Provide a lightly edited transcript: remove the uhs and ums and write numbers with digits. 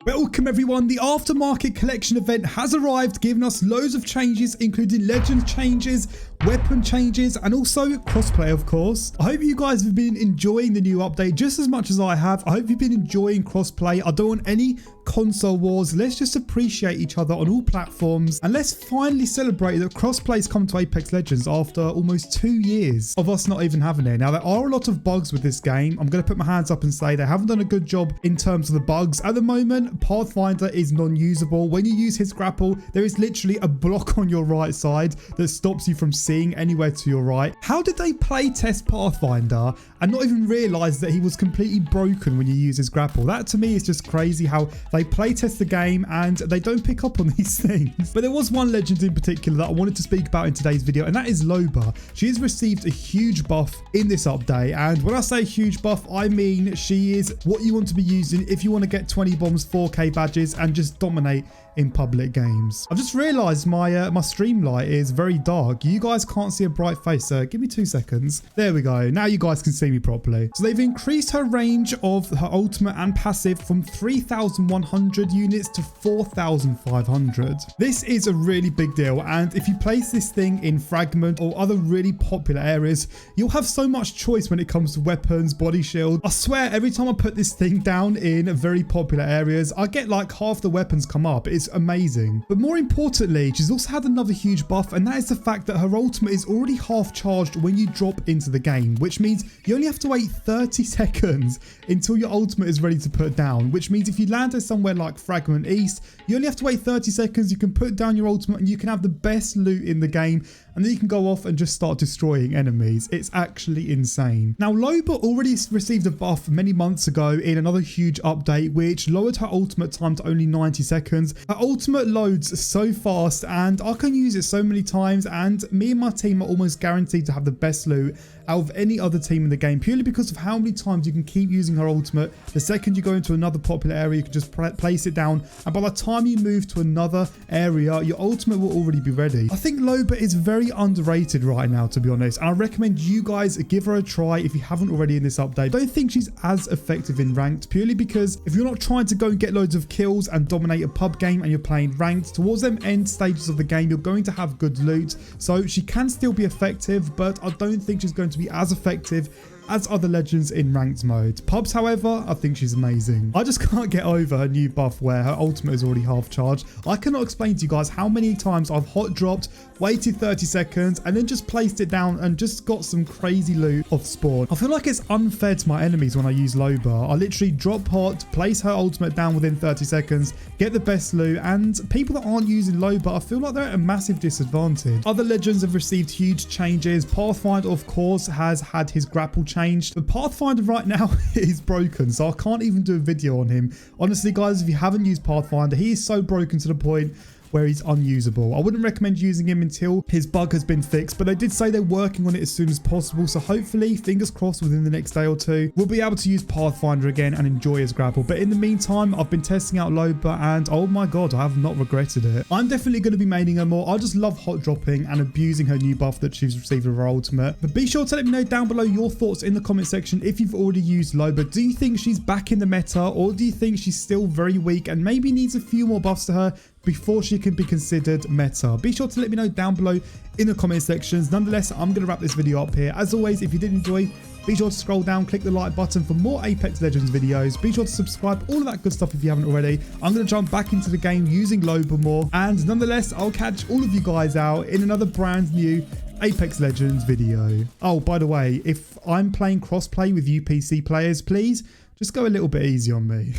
Welcome everyone, the Aftermarket Collection Event has arrived, giving us loads of changes, including legend changes, weapon changes, and also crossplay, of course. I hope you guys have been enjoying the new update just as much as I have. I hope you've been enjoying crossplay. I don't want any console wars. Let's just appreciate each other on all platforms, and let's finally celebrate that crossplay's come to Apex Legends after almost 2 years of us not even having it. Now, there are a lot of bugs with this game. I'm going to put my hands up and say they haven't done a good job in terms of the bugs. At the moment, Pathfinder is non-usable. When you use his grapple, there is literally a block on your right side that stops you from seeing anywhere to your right. How did they play test Pathfinder and not even realize that he was completely broken when you use his grapple? That to me is just crazy, how they play test the game and they don't pick up on these things. But there was one legend in particular that I wanted to speak about in today's video, and that is Loba. She has received a huge buff in this update, and when I say huge buff, I mean she is what you want to be using if you want to get 20 bombs, 4k badges, and just dominate in public games. I've just realized my my stream light is very dark. You guys can't see a bright face, so give me 2 seconds. There we go. Now you guys can see me properly. So they've increased her range of her ultimate and passive from 3,100 units to 4,500. This is a really big deal, and if you place this thing in fragment or other really popular areas, you'll have so much choice when it comes to weapons, body shield. I swear every time I put this thing down in very popular areas, I get like half the weapons come up. It's amazing. But more importantly, she's also had another huge buff, and that is the fact that her ultimate is already half charged when you drop into the game, which means you only have to wait 30 seconds until your ultimate is ready to put down, which means if you landed somewhere like Fragment East, you only have to wait 30 seconds, you can put down your ultimate and you can have the best loot in the game, and then you can go off and just start destroying enemies. It's actually insane. Now, Loba already received a buff many months ago in another huge update, which lowered her ultimate time to only 90 seconds. Her ultimate loads so fast, and I can use it so many times, and me and my team are almost guaranteed to have the best loot out of any other team in the game, purely because of how many times you can keep using her ultimate. The second you go into another popular area, you can just place it down, and by the time you move to another area, your ultimate will already be ready. I think Loba is very underrated right now, to be honest, and I recommend you guys give her a try if you haven't already in this update. I don't think she's as effective in ranked, purely because if you're not trying to go and get loads of kills and dominate a pub game and you're playing ranked, towards them end stages of the game, you're going to have good loot, so she can still be effective, but I don't think she's going to be as effective as other legends in ranked mode. Pubs, however, I think she's amazing. I just can't get over her new buff where her ultimate is already half charged. I cannot explain to you guys how many times I've hot dropped, waited 30 seconds, and then just placed it down and just got some crazy loot off spawn. I feel like it's unfair to my enemies when I use Loba. I literally drop hot, place her ultimate down within 30 seconds, get the best loot, and people that aren't using Loba, I feel like they're at a massive disadvantage. Other legends have received huge changes. Pathfinder, of course, has had his grapple changed, but Pathfinder right now is broken, so I can't even do a video on him. Honestly, guys, if you haven't used Pathfinder, he is so broken to the point where he's unusable. I wouldn't recommend using him until his bug has been fixed, but they did say they're working on it as soon as possible, so hopefully, fingers crossed, within the next day or two, we'll be able to use Pathfinder again and enjoy his grapple. But in the meantime, I've been testing out Loba, and oh my god, I have not regretted it. I'm definitely going to be maining her more. I just love hot dropping and abusing her new buff that she's received with her ultimate. But be sure to let me know down below your thoughts in the comment section if you've already used Loba. Do you think she's back in the meta, or do you think she's still very weak and maybe needs a few more buffs to her before she can be considered meta? Be sure to let me know down below in the comment sections. Nonetheless, I'm going to wrap this video up here. As always, if you did enjoy, be sure to scroll down, click the like button for more Apex Legends videos. Be sure to subscribe, all of that good stuff if you haven't already. I'm going to jump back into the game using Loba more. And nonetheless, I'll catch all of you guys out in another brand new Apex Legends video. Oh, by the way, if I'm playing crossplay with you PC players, please just go a little bit easy on me.